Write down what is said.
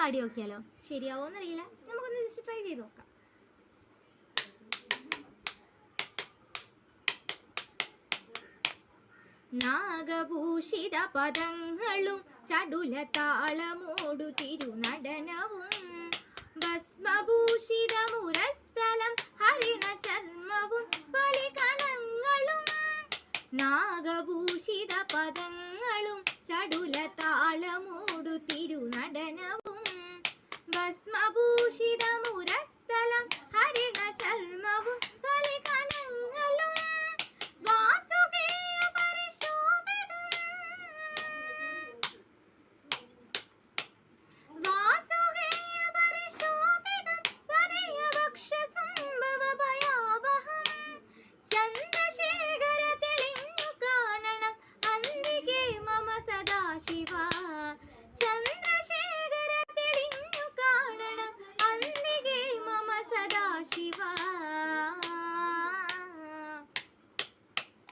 പാടി നോക്കിയാലോ? ശരിയാവോന്നറിയില്ല, നമുക്കൊന്ന് ജസ്റ്റ് ട്രൈ ചെയ്ത് നോക്കാം. നാഗഭൂഷിത പദങ്ങളും ചടുല താളമോടു തിരുനടനവും ഭസ്മഭൂഷിതമുരസ്ഥലം ഹരിണ ചർമ്മവും ബലികണങ്ങളും. നാഗഭൂഷിത പദങ്ങളും ചടുല താളമോടു തിരുനടനവും ഭസ്മഭൂഷിതമുരസ്ഥലം ഹരിണ ചർമ്മവും